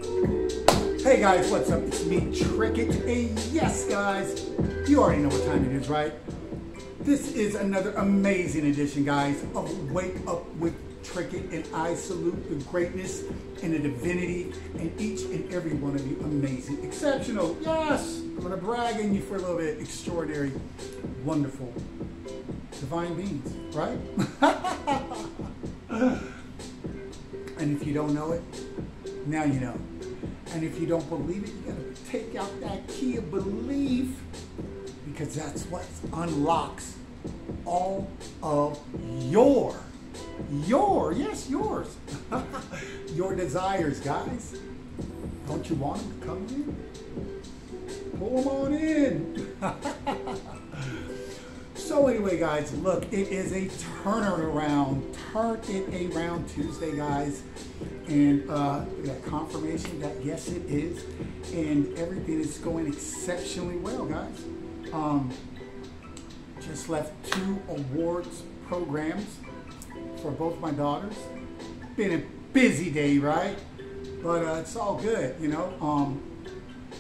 Hey guys, what's up? It's me, Trickett, and yes guys, you already know what time it is, right? This is another amazing edition, guys, of Wake Up with Trickett, and I salute the greatness and the divinity in each and every one of you amazing, exceptional, yes, I'm gonna brag on you for a little bit, extraordinary, wonderful, divine beings, right? And if you don't know it, now you know. And if you don't believe it, you gotta take out that key of belief, because that's what unlocks all of yours, your desires, guys. Don't you want them to come in? Pull them on in. So anyway, guys, look, it is a turn it around Tuesday, guys. And we got confirmation that yes, it is, and everything is going exceptionally well, guys. Just left 2 awards programs for both my daughters. Been a busy day, right? But it's all good, you know.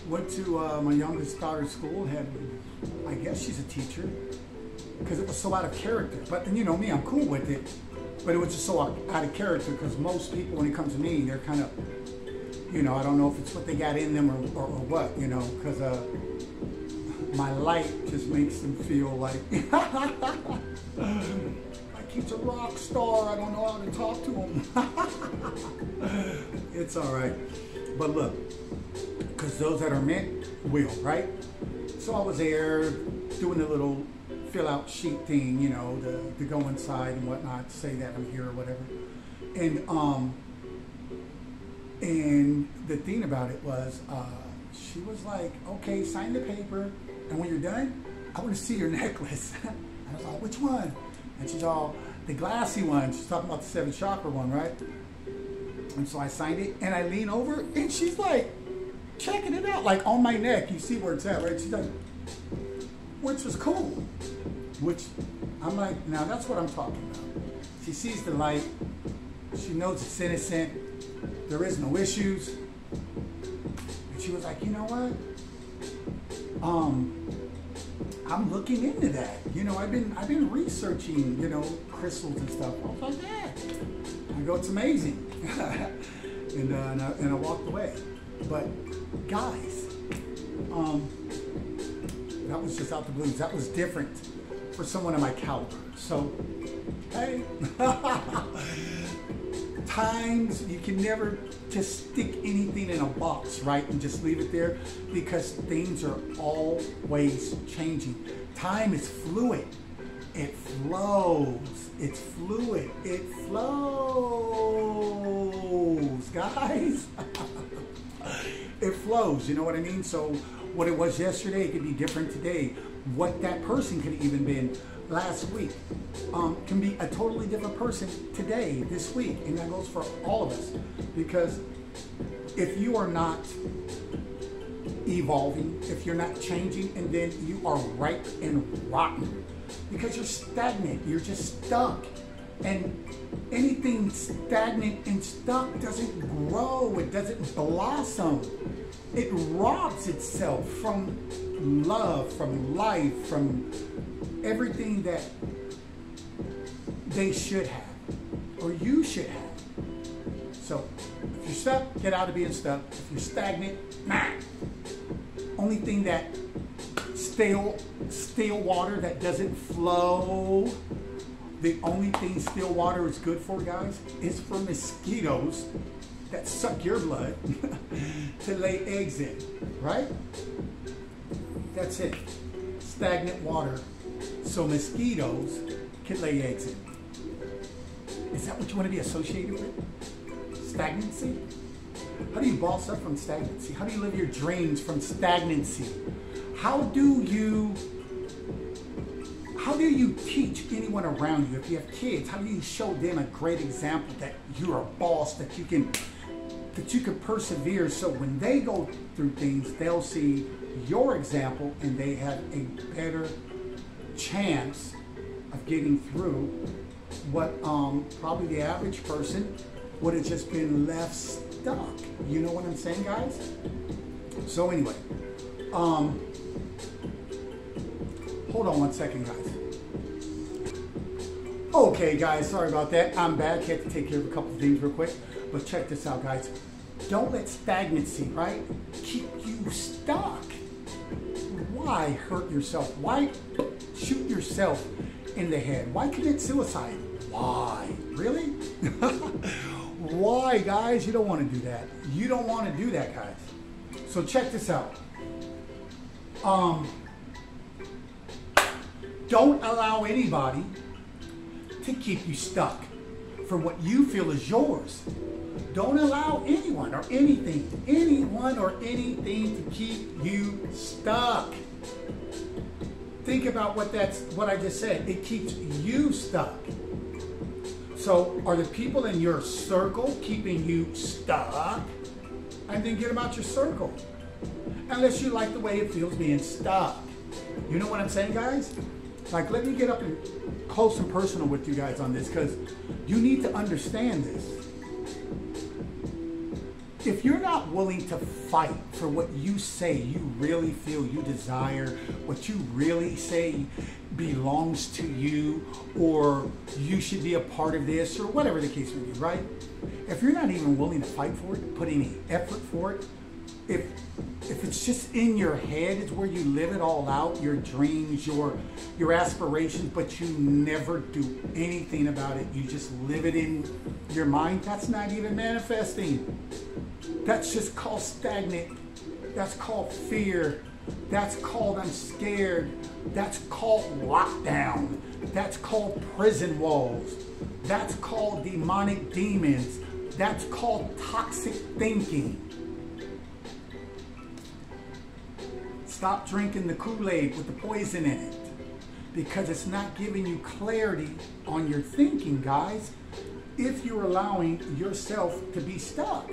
Went to my youngest daughter's school. I guess she's a teacher, because it was so out of character. But you know me, I'm cool with it. But it was just so out of character, because most people, when it comes to me, they're kind of, you know, I don't know if it's what they got in them or what, you know, because my light just makes them feel like, like he's a rock star, I don't know how to talk to him. It's all right. But look, because those that are meant will, right? So I was there doing a little fill out sheet thing, you know, to go inside and whatnot, say that I'm here or whatever. And the thing about it was, she was like, okay, sign the paper, and when you're done, I want to see your necklace. And I was like, which one? And she's all, the glassy one. She's talking about the 7 chakra one, right? And so I signed it, and I lean over, and she's like, checking it out, like on my neck. You see where it's at, right? She's like, which was cool. Which, I'm like, now that's what I'm talking about. She sees the light. She knows it's innocent. There is no issues. And she was like, you know what? I'm looking into that. You know, I've been researching, you know, crystals and stuff. I was like, yeah. I go, it's amazing. and I walked away. But guys, that was just out the blues. That was different for someone of my caliber. So, hey, times you can never just stick anything in a box, right, and just leave it there, because things are always changing. Time is fluid. It flows. It's fluid. It flows, guys. It flows, you know what I mean? So what it was yesterday, it could be different today. What that person could have even been last week can be a totally different person today, this week. And that goes for all of us. Because if you are not evolving, if you're not changing, and then you are ripe and rotten, because you're stagnant, you're just stuck. And anything stagnant and stuck doesn't grow, it doesn't blossom. It robs itself from love, from life, from everything that they should have, or you should have. So, if you're stuck, get out of being stuck. If you're stagnant, nah. Only thing that stale water that doesn't flow, the only thing still water is good for, guys, is for mosquitoes that suck your blood to lay eggs in, right? That's it. Stagnant water, so mosquitoes can lay eggs in. Is that what you want to be associated with? Stagnancy? How do you boss up from stagnancy? How do you live your dreams from stagnancy? How do you teach anyone around you? If you have kids, how do you show them a great example that you're a boss, that you can persevere, so when they go through things, they'll see your example and they have a better chance of getting through what probably the average person would have just been left stuck. You know what I'm saying, guys? So anyway, hold on one second, guys. Okay, guys, sorry about that. I'm back. Had to take care of a couple of things real quick. But check this out, guys. Don't let stagnancy, right, keep you stuck. Why hurt yourself? Why shoot yourself in the head? Why commit suicide? Why? Really? Why, guys? You don't want to do that. You don't want to do that, guys. So check this out. Don't allow anybody to keep you stuck for what you feel is yours. Don't allow anyone or anything to keep you stuck. Think about what I just said. It keeps you stuck. So are the people in your circle keeping you stuck? And then get them out your circle. Unless you like the way it feels being stuck. You know what I'm saying, guys? Like, let me get up and close and personal with you guys on this, because you need to understand this. If you're not willing to fight for what you say you really feel you desire, what you really say belongs to you, or you should be a part of this, or whatever the case may be, right? If you're not even willing to fight for it, put any effort for it, if it's just in your head, it's where you live it all out, your dreams, your aspirations, but you never do anything about it. You just live it in your mind. That's not even manifesting. That's just called stagnant. That's called fear. That's called I'm scared. That's called lockdown. That's called prison walls. That's called demonic demons. That's called toxic thinking. Stop drinking the Kool-Aid with the poison in it, because it's not giving you clarity on your thinking, guys, if you're allowing yourself to be stuck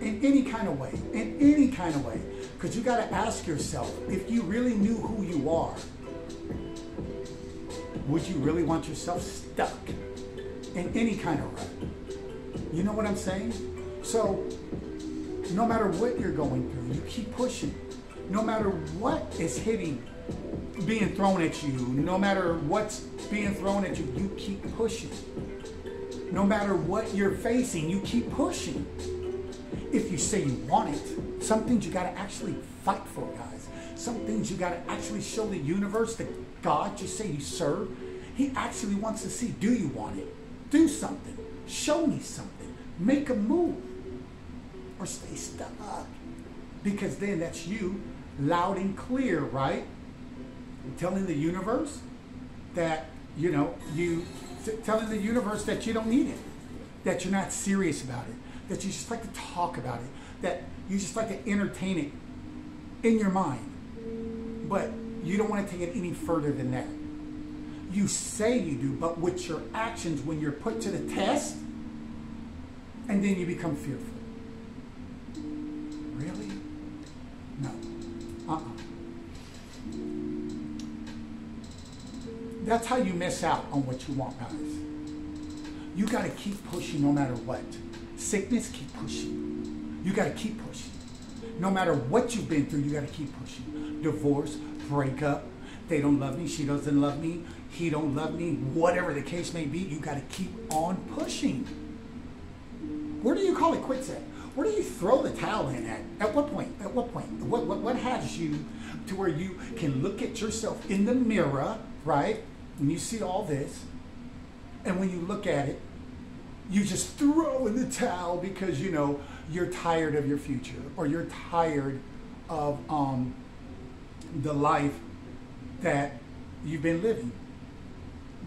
in any kind of way, because you got to ask yourself, if you really knew who you are, would you really want yourself stuck in any kind of rut? You know what I'm saying? So no matter what you're going through, you keep pushing. No matter what is being thrown at you, no matter what's being thrown at you, you keep pushing. No matter what you're facing, you keep pushing. If you say you want it, some things you got to actually fight for, guys. Some things you got to actually show the universe, that God you say you serve, He actually wants to see, do you want it? Do something. Show me something. Make a move. Or stay stuck. Because then that's you, loud and clear, right? Telling the universe that, telling the universe that you don't need it, that you're not serious about it, that you just like to talk about it, that you just like to entertain it in your mind, but you don't want to take it any further than that. You say you do, but with your actions, when you're put to the test, and then you become fearful. Really? No. That's how you miss out on what you want, guys. You got to keep pushing no matter what. Sickness, keep pushing. You got to keep pushing. No matter what you've been through, you got to keep pushing. Divorce, breakup, they don't love me, she doesn't love me, he don't love me, whatever the case may be, you got to keep on pushing. Where do you call it quits at? Where do you throw the towel in at? At what point? At what point? What has you to where you can look at yourself in the mirror, right? When you see all this, and when you look at it, you just throw in the towel because you're tired of your future, or you're tired of the life that you've been living.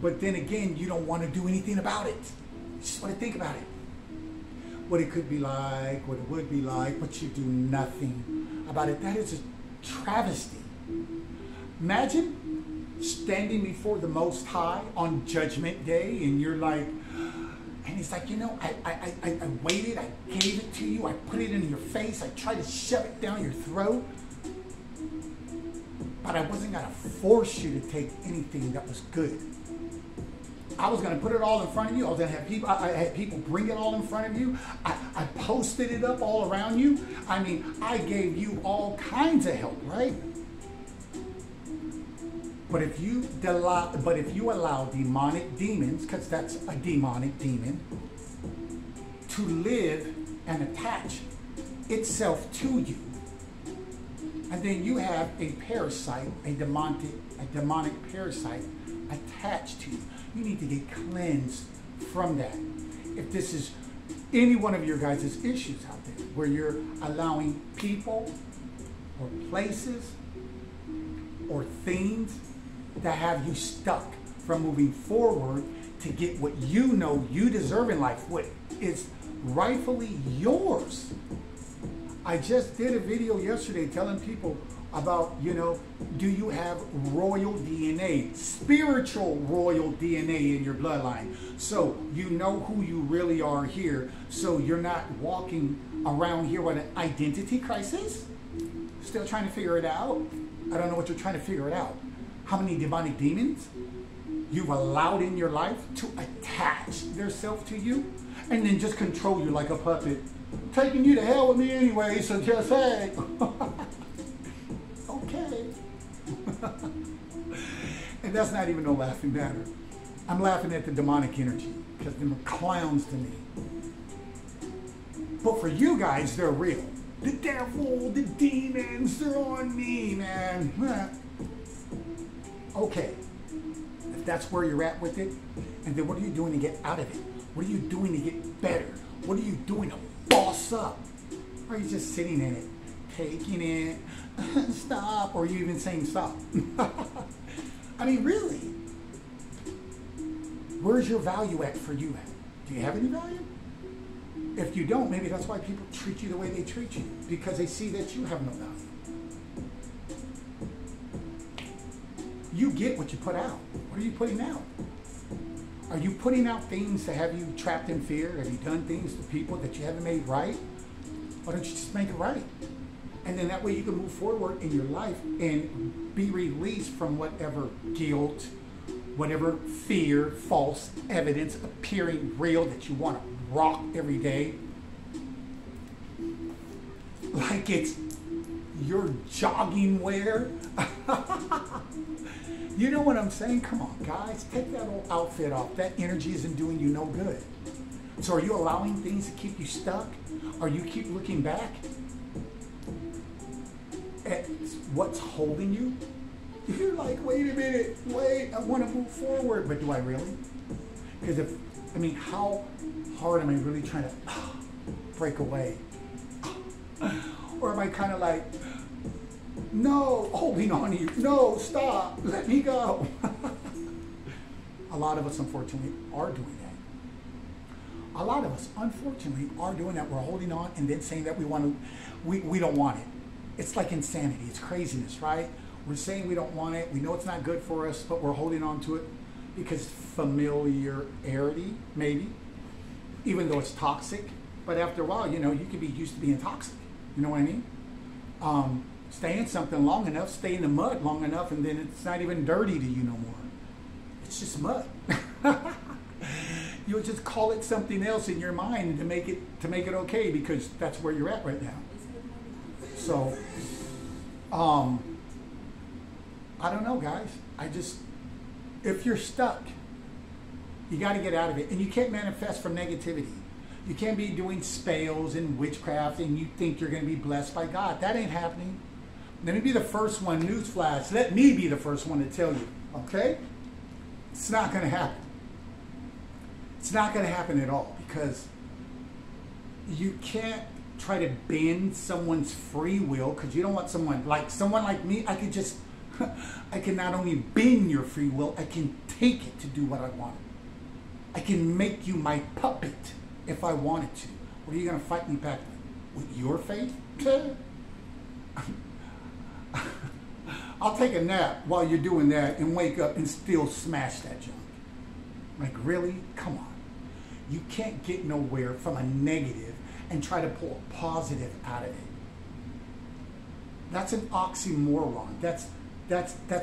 But then again, you don't want to do anything about it. You just want to think about it. What it could be like, what it would be like, but you do nothing about it. That is a travesty. Imagine standing before the Most High on Judgment Day, and you're like, and He's like, I waited, I gave it to you, I put it in your face, I tried to shove it down your throat, but I wasn't going to force you to take anything that was good. I was going to put it all in front of you. I was going to have people, I had people bring it all in front of you. I posted it up all around you. I mean, I gave you all kinds of help, right? But if you allow demonic demons, because that's a demonic demon, to live and attach itself to you, and then you have a parasite, a demonic parasite attached to you, you need to get cleansed from that. If this is any one of your guys' issues out there, where you're allowing people or places or things that have you stuck from moving forward to get what you know you deserve in life, what is rightfully yours. I just did a video yesterday telling people about, you know, do you have royal DNA, spiritual royal DNA in your bloodline? So you know who you really are here, so you're not walking around here with an identity crisis, still trying to figure it out. I don't know what you're trying to figure it out. How many demonic demons you've allowed in your life to attach themselves to you and then just control you like a puppet. Taking you to hell with me anyway, so just hey. Okay. And that's not even no laughing matter. I'm laughing at the demonic energy because they're clowns to me. But for you guys, they're real. The devil, the demons, they're on me, man. Okay, if that's where you're at with it, and then what are you doing to get out of it? What are you doing to get better? What are you doing to boss up? Or are you just sitting in it, taking it, stop, or are you even saying stop? I mean, really, where's your value at for you at? Do you have any value? If you don't, maybe that's why people treat you the way they treat you, because they see that you have no value. You get what you put out. What are you putting out? Are you putting out things to have you trapped in fear? Have you done things to people that you haven't made right? Why don't you just make it right? And then that way you can move forward in your life and be released from whatever guilt, whatever fear, false evidence appearing real that you want to rock every day. Like it's your jogging wear. You know what I'm saying? Come on, guys, take that old outfit off. That energy isn't doing you no good. So are you allowing things to keep you stuck? Or you keep looking back at what's holding you? You're like, wait a minute, wait, I want to move forward, but do I really? Because how hard am I really trying to break away? Or am I kind of like, no, holding on to you. No, stop. Let me go. A lot of us, unfortunately, are doing that. A lot of us, unfortunately, are doing that. We're holding on and then saying that we don't want it. It's like insanity. It's craziness, right? We're saying we don't want it. We know it's not good for us, but we're holding on to it because familiarity, maybe, even though it's toxic. But after a while, you know, you can be used to being toxic. You know what I mean? Stay in something long enough, stay in the mud long enough, and then it's not even dirty to you no more. It's just mud. You'll just call it something else in your mind to make it okay, because that's where you're at right now. So, I don't know, guys. If you're stuck, you got to get out of it, and you can't manifest from negativity. You can't be doing spells and witchcraft, and you think you're going to be blessed by God. That ain't happening. Let me be the first one, newsflash. Let me be the first one to tell you, okay? It's not going to happen. It's not going to happen at all, because you can't try to bend someone's free will, because you don't want someone like me. I can not only bend your free will, I can take it to do what I want. I can make you my puppet if I wanted to. What are you going to fight me back with your faith? I'll take a nap while you're doing that and wake up and still smash that junk. Like, really? Come on. You can't get nowhere from a negative and try to pull a positive out of it. That's an oxymoron. That's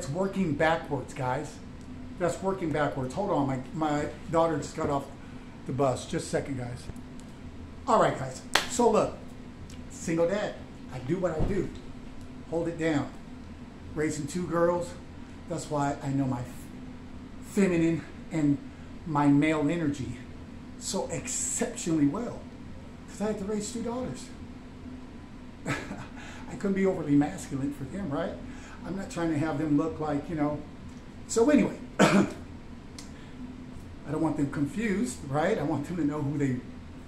working backwards, guys. That's working backwards. Hold on, my daughter just got off the bus. Just a second, guys. All right, guys. So look, single dad. I do what I do. Hold it down. Raising 2 girls. That's why I know my feminine and my male energy so exceptionally well. Because I had to raise 2 daughters. I couldn't be overly masculine for them, right? I'm not trying to have them look like, you know. So anyway, I don't want them confused, right? I want them to know who they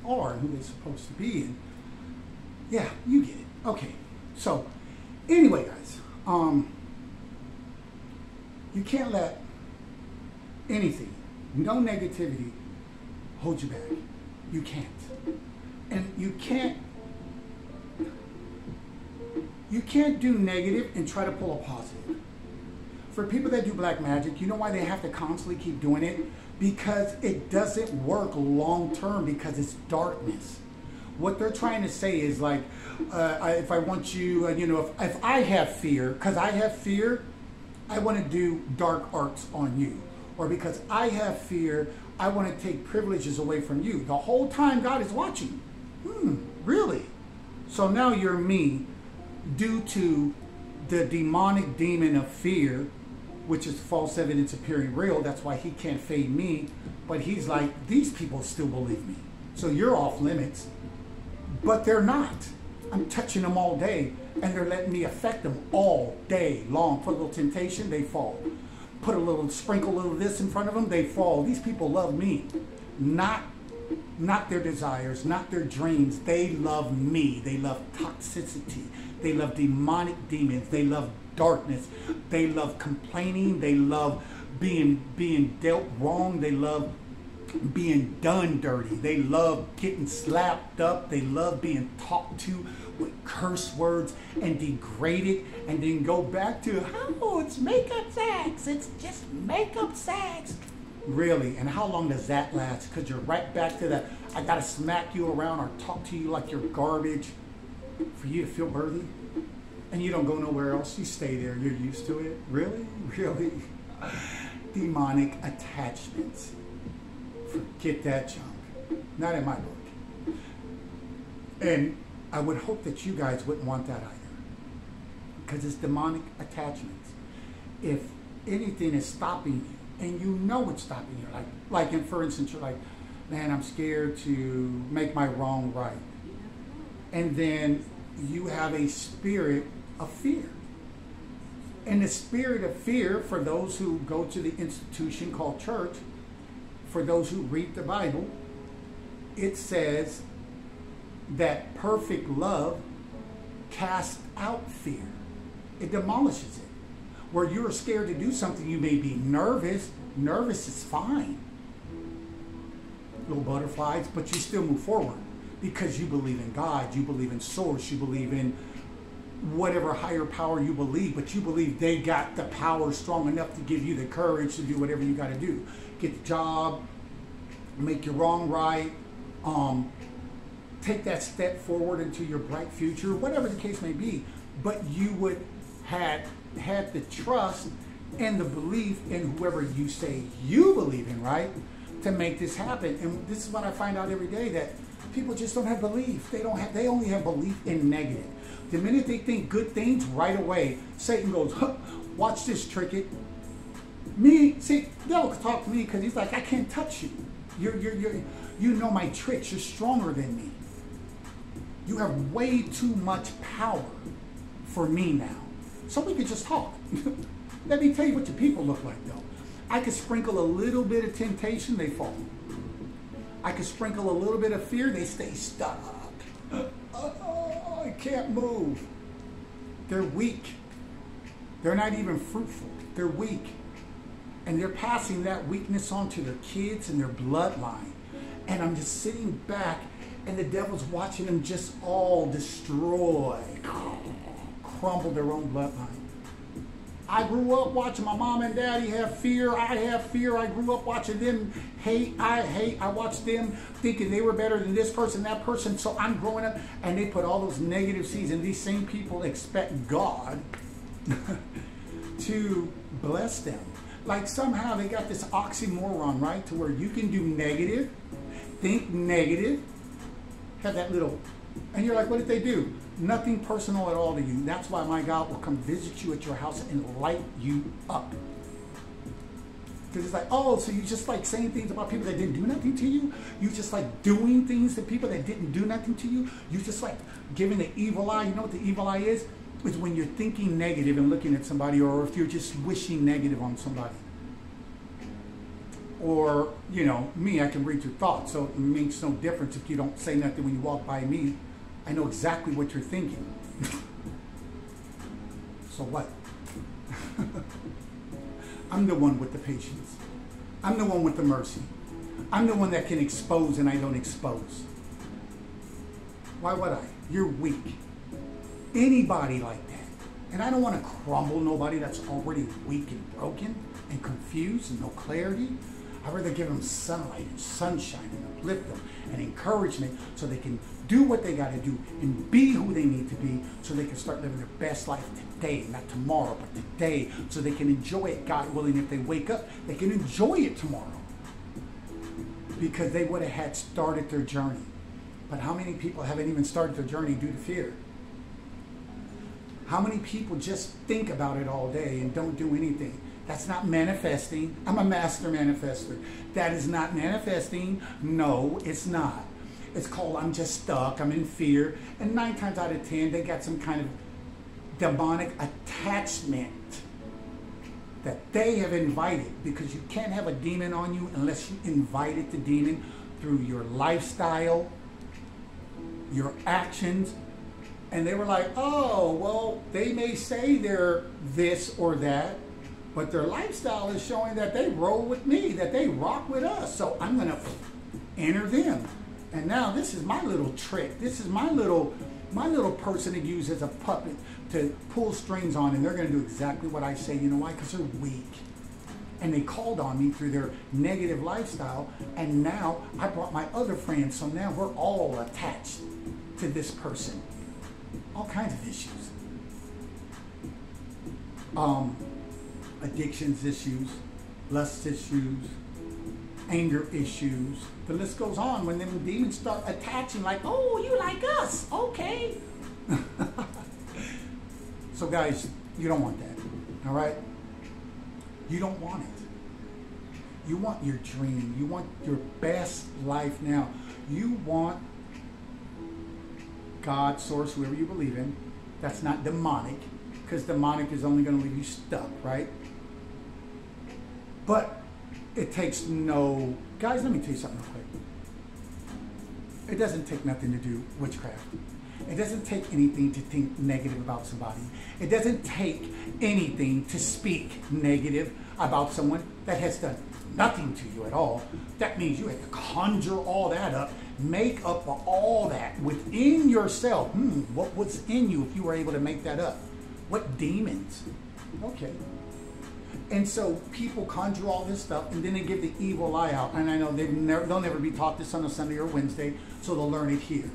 are and who they're supposed to be. And yeah, you get it. Okay. So anyway, guys, you can't let anything, no negativity, hold you back. You can't. And you can't do negative and try to pull a positive. For people that do black magic, you know why they have to constantly keep doing it? Because it doesn't work long term, because it's darkness. What they're trying to say is like, if I want you, you know, if I have fear, because I have fear, I want to do dark arts on you. Or because I have fear, I want to take privileges away from you. The whole time God is watching. Really? So now you're me, due to the demonic demon of fear, which is false evidence appearing real. That's why he can't fade me. But he's like, these people still believe me. So you're off limits. But they're not. I'm touching them all day, and they're letting me affect them all day long. Put a little temptation, they fall. Put a little, sprinkle a little this in front of them, they fall. These people love me. Not their desires, not their dreams. They love me. They love toxicity. They love demonic demons. They love darkness. They love complaining. They love being dealt wrong. They love being done dirty. They love getting slapped up. They love being talked to with curse words and degraded, and then go back to, oh, it's makeup sex. It's just makeup sex. Really? And how long does that last? Because you're right back to that, I gotta smack you around or talk to you like you're garbage for you to feel worthy. And you don't go nowhere else. You stay there. You're used to it. Really? Really? Demonic attachments. Forget that junk. Not in my book. And I would hope that you guys wouldn't want that either. Because it's demonic attachments. If anything is stopping you, and you know it's stopping you, like in, for instance, you're like, man, I'm scared to make my wrong right. And then you have a spirit of fear. And the spirit of fear, for those who go to the institution called church, for those who read the Bible, it says that perfect love casts out fear. It demolishes it. Where you're scared to do something, you may be nervous. Nervous is fine. Little butterflies, but you still move forward because you believe in God, you believe in source, you believe in whatever higher power you believe, but you believe they got the power strong enough to give you the courage to do whatever you got to do. Get the job, make your wrong right, take that step forward into your bright future, whatever the case may be. But you would had the trust and the belief in whoever you say you believe in, right, to make this happen. And this is what I find out every day, that people just don't have belief. They only have belief in negative. The minute they think good things, right away, Satan goes, huh, watch this, trick it. Me, see, the devil can talk to me because he's like, I can't touch you. You know my tricks. You're stronger than me. You have way too much power for me now. So we could just talk. Let me tell you what your people look like, though. I could sprinkle a little bit of temptation, they fall. I could sprinkle a little bit of fear, they stay stuck. Oh, I can't move. They're weak. They're not even fruitful. They're weak. And they're passing that weakness on to their kids and their bloodline. And I'm just sitting back, and the devil's watching them just all destroy, crumble their own bloodline. I grew up watching my mom and daddy have fear. I have fear. I grew up watching them hate. I hate. I watched them thinking they were better than this person, that person. So I'm growing up, and they put all those negative seeds, and these same people expect God to bless them. Like somehow they got this oxymoron, right? To where you can do negative, think negative, have that little, and you're like, what did they do? Nothing personal at all to you. That's why my God will come visit you at your house and light you up. Because it's like, oh, so you just like saying things about people that didn't do nothing to you? You just like doing things to people that didn't do nothing to you? You just like giving the evil eye. You know what the evil eye is? It's when you're thinking negative and looking at somebody, or if you're just wishing negative on somebody. Or, you know, me, I can read your thoughts, so it makes no difference if you don't say nothing when you walk by me. I know exactly what you're thinking. So what? I'm the one with the patience. I'm the one with the mercy. I'm the one that can expose and I don't expose. Why would I? You're weak. Anybody like that. And I don't want to crumble nobody that's already weak and broken and confused and no clarity. I'd rather give them sunlight and sunshine and uplift them and encouragement so they can do what they got to do and be who they need to be so they can start living their best life today, not tomorrow, but today, so they can enjoy it, God willing. If they wake up, they can enjoy it tomorrow because they would have had started their journey. But how many people haven't even started their journey due to fear? How many people just think about it all day and don't do anything? That's not manifesting. I'm a master manifester. That is not manifesting. No, it's not. It's called I'm just stuck. I'm in fear. And 9 times out of 10, they got some kind of demonic attachment that they have invited, because you can't have a demon on you unless you invited the demon through your lifestyle, your actions. And they were like, oh, well, they may say they're this or that, but their lifestyle is showing that they roll with me, that they rock with us. So I'm going to enter them. And now this is my little trick. This is my little person to use as a puppet to pull strings on. And they're going to do exactly what I say. You know why? Because they're weak. And they called on me through their negative lifestyle. And now I brought my other friends. So now we're all attached to this person. All kinds of issues. Addictions issues, lust issues, anger issues. The list goes on. When them demons start attaching, like, oh, you like us, okay. So guys, you don't want that, all right? You don't want it. You want your dream. You want your best life now. You want God, source, whoever you believe in. That's not demonic, because demonic is only going to leave you stuck, right? But it takes no... Guys, let me tell you something real quick. It doesn't take nothing to do witchcraft. It doesn't take anything to think negative about somebody. It doesn't take anything to speak negative about someone that has done nothing to you at all. That means you have to conjure all that up, make up for all that within yourself. What was in you if you were able to make that up? What demons? Okay. And so people conjure all this stuff, and then they give the evil eye out. And I know they'll never be taught this on a Sunday or Wednesday, so they'll learn it here.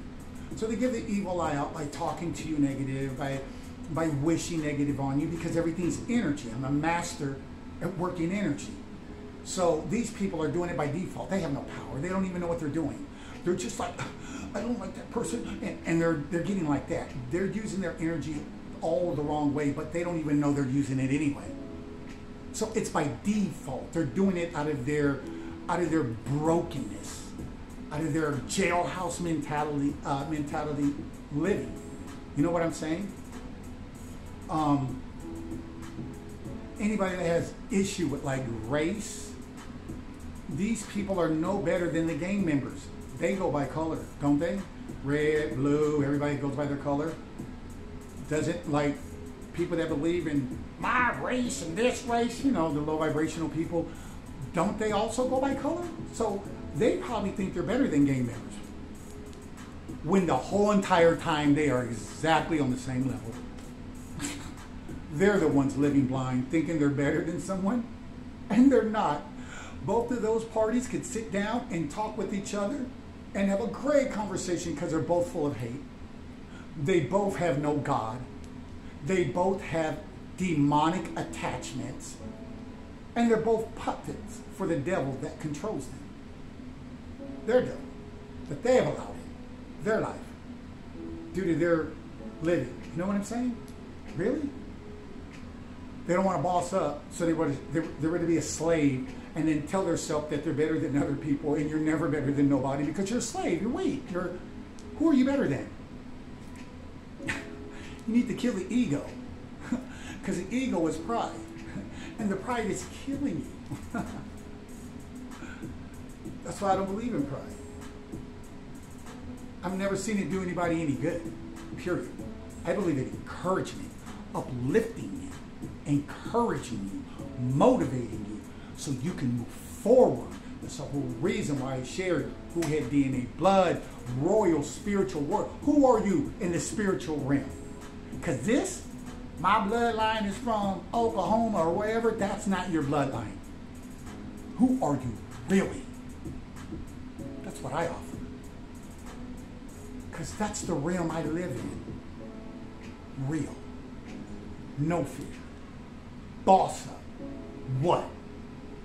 So they give the evil eye out by talking to you negative, by wishing negative on you, because everything's energy. I'm a master at working energy. So these people are doing it by default. They have no power. They don't even know what they're doing. They're just like, I don't like that person. And they're getting like that. They're using their energy all the wrong way, but they don't even know they're using it anyway. So it's by default. They're doing it out of their brokenness, out of their jailhouse mentality living. You know what I'm saying? Anybody that has issue with like race, these people are no better than the gang members. They go by color, don't they? Red, blue, everybody goes by their color. Doesn't like people that believe in my race and this race, you know, the low vibrational people, don't they also go by color? So they probably think they're better than gang members, when the whole entire time they are exactly on the same level. They're the ones living blind, thinking they're better than someone, and they're not. Both of those parties could sit down and talk with each other and have a great conversation because they're both full of hate. They both have no God. They both have demonic attachments. And they're both puppets for the devil that controls them. Their devil. That they have allowed in their life due to their living. You know what I'm saying? Really? They don't want to boss up, so they're going to be a slave and then tell themselves that they're better than other people, and you're never better than nobody because you're a slave. You're weak. Who are you better than? You need to kill the ego, because the ego is pride, and the pride is killing you. That's why I don't believe in pride. I've never seen it do anybody any good, period. I believe in encouragement, uplifting you, encouraging you, motivating you, so you can move forward. That's the whole reason why I shared who had DNA, blood, royal, spiritual world. Who are you in the spiritual realm? Because my bloodline is from Oklahoma or wherever, that's not your bloodline. Who are you really? That's what I offer. Because that's the realm I live in. Real. No fear. Boss up. What?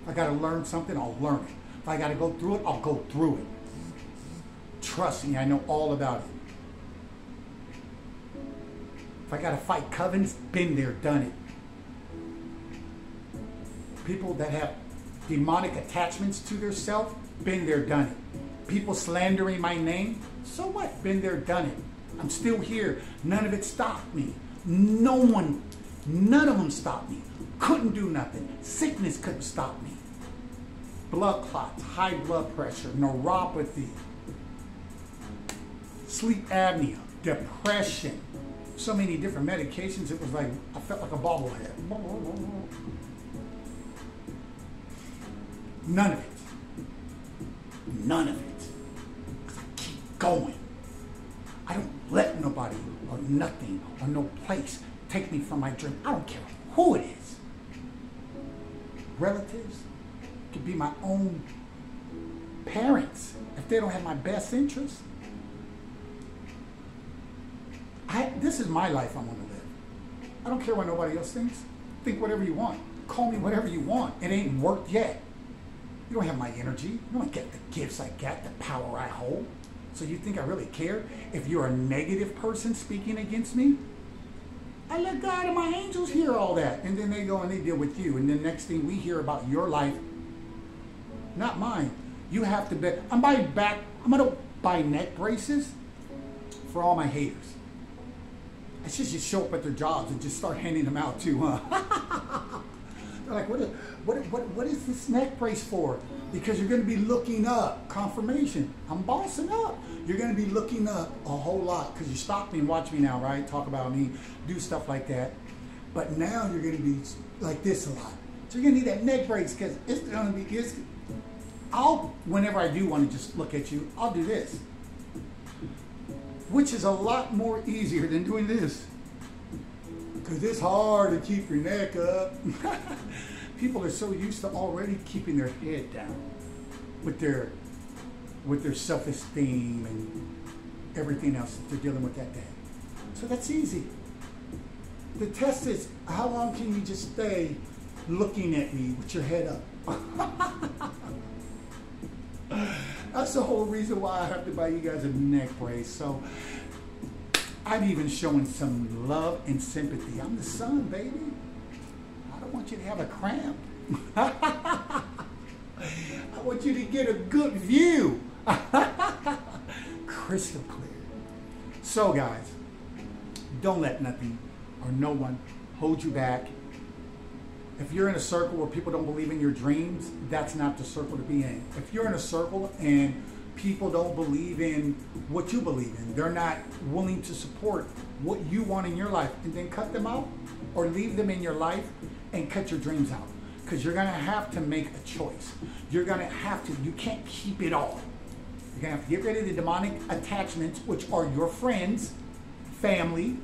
If I got to learn something, I'll learn it. If I got to go through it, I'll go through it. Trust me, I know all about it. If I got to fight covens, been there, done it. People that have demonic attachments to their self, been there, done it. People slandering my name, so what? Been there, done it. I'm still here. None of it stopped me. None of them stopped me. Couldn't do nothing. Sickness couldn't stop me. Blood clots, high blood pressure, neuropathy, sleep apnea, depression. So many different medications, it was like, I felt like a bobblehead. None of it. None of it. Because I keep going. I don't let nobody or nothing or no place take me from my dream. I don't care who it is. Relatives, could be my own parents if they don't have my best interest. This is my life I'm going to live. I don't care what nobody else thinks. Think whatever you want. Call me whatever you want. It ain't worked yet. You don't have my energy. You don't get the gifts I got, the power I hold. So you think I really care if you're a negative person speaking against me? I let God and my angels hear all that. And then they go and they deal with you. And then next thing we hear about your life, not mine. You have to bet. I'm going to buy neck braces for all my haters. I should just show up at their jobs and just start handing them out too, huh? They're like, what is this neck brace for? Because you're going to be looking up. Confirmation. I'm bossing up. You're going to be looking up a whole lot because you stop me and watch me now, right? Talk about me, do stuff like that. But now you're going to be like this a lot. So you're going to need that neck brace because it's going to be, whenever I do want to just look at you, I'll do this. Which is a lot more easier than doing this. Because it's hard to keep your neck up. People are so used to already keeping their head down with their self-esteem and everything else that they're dealing with that day. So that's easy. The test is, how long can you just stay looking at me with your head up? That's the whole reason why I have to buy you guys a neck brace. So I'm even showing some love and sympathy. I'm the sun, baby. I don't want you to have a cramp. I want you to get a good view. Crystal clear. So guys, don't let nothing or no one hold you back. If you're in a circle where people don't believe in your dreams, that's not the circle to be in. If you're in a circle and people don't believe in what you believe in, they're not willing to support what you want in your life, and then cut them out or leave them in your life and cut your dreams out. Because you're going to have to make a choice. You're going to have to, you can't keep it all. You're going to have to get rid of the demonic attachments, which are your friends, family,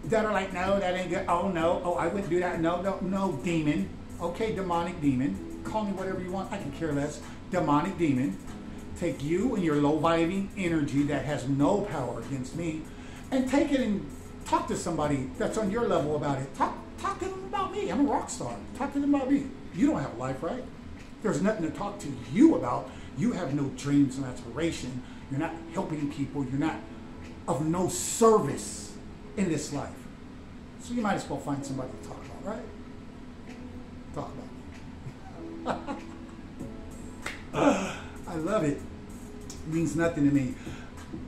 that are like, no, that ain't good. Oh, no. Oh, I wouldn't do that. No, demon. Okay, demonic demon. Call me whatever you want. I can care less. Demonic demon. Take you and your low-vibing energy that has no power against me and take it and talk to somebody that's on your level about it. Talk to them about me. I'm a rock star. Talk to them about me. You don't have a life, right? There's nothing to talk to you about. You have no dreams and aspiration. You're not helping people. You're not of no service in this life. So you might as well find somebody to talk about, right? Talk about it. I love it. It means nothing to me.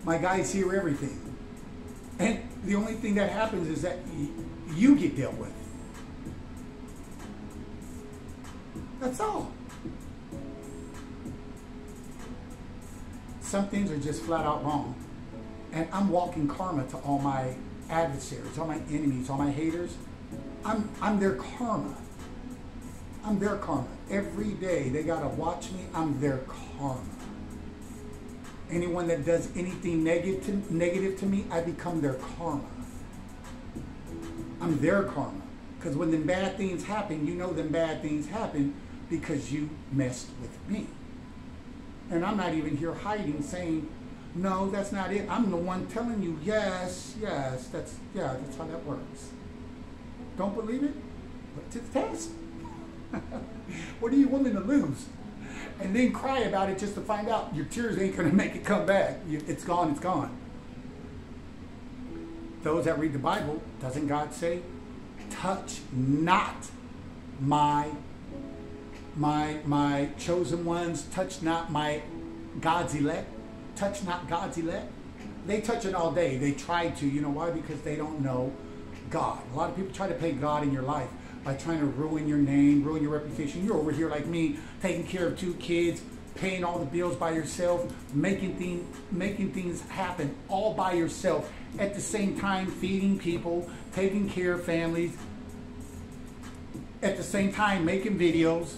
My guys hear everything. And the only thing that happens is that you get dealt with. That's all. Some things are just flat out wrong. And I'm walking karma to all my adversaries, all my enemies, all my haters. I'm their karma. I'm their karma. Every day they gotta watch me. I'm their karma. Anyone that does anything negative to me, I become their karma. I'm their karma. Because when them bad things happen, you know them bad things happen because you messed with me. And I'm not even here hiding saying, no, that's not it. I'm the one telling you, yes, that's how that works. Don't believe it? Put it to the test. What are you willing to lose? And then cry about it just to find out your tears ain't going to make it come back. It's gone, it's gone. Those that read the Bible, doesn't God say, touch not my chosen ones, touch not my God's elect, touch not God's elect? They touch it all day. They try to. You know why? Because they don't know God. A lot of people try to play God in your life by trying to ruin your name, ruin your reputation. You're over here like me, taking care of 2 kids, paying all the bills by yourself, making things happen all by yourself. At the same time, feeding people, taking care of families. At the same time, making videos,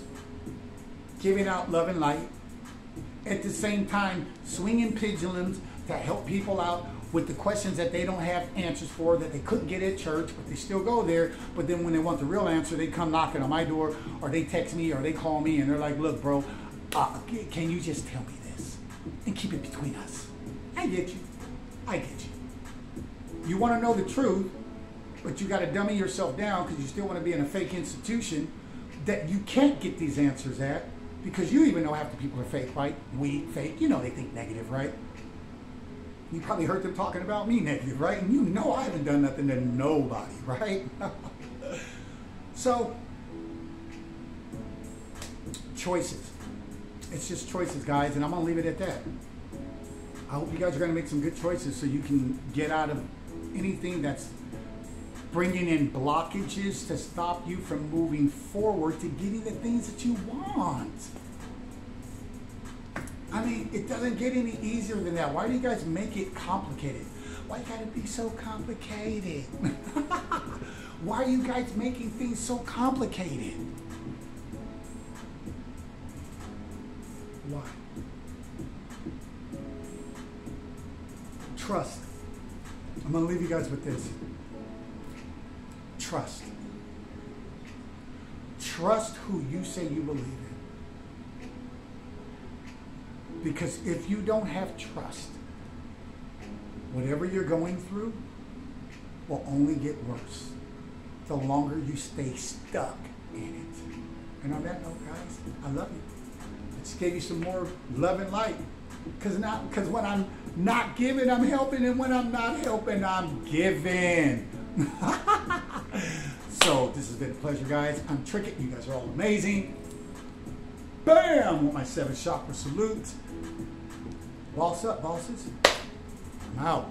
giving out love and light. At the same time, swinging pendulums to help people out with the questions that they don't have answers for, that they couldn't get at church, but they still go there. But then when they want the real answer, they come knocking on my door, or they text me, or they call me, and they're like, look, bro, can you just tell me this and keep it between us? I get you. I get you. You want to know the truth, but you got to dummy yourself down because you still want to be in a fake institution that you can't get these answers at, because you even know half the people are fake, right? We fake. You know they think negative, right? You probably heard them talking about me negative, right? And you know I haven't done nothing to nobody, right? So, choices. It's just choices, guys, and I'm going to leave it at that. I hope you guys are going to make some good choices so you can get out of anything that's bringing in blockages to stop you from moving forward to getting the things that you want. I mean, it doesn't get any easier than that. Why do you guys make it complicated? Why you gotta be so complicated? Why are you guys making things so complicated? Why? Trust. I'm gonna leave you guys with this. Trust. Trust who you say you believe in. Because if you don't have trust, whatever you're going through will only get worse the longer you stay stuck in it. And on that note, guys, I love you. I just gave you some more love and light. Because when I'm not giving, I'm helping. And when I'm not helping, I'm giving. So this has been a pleasure, guys. I'm Trickett. You guys are all amazing. Bam! With my 7 chakra salute. Boss up, bosses. I'm out.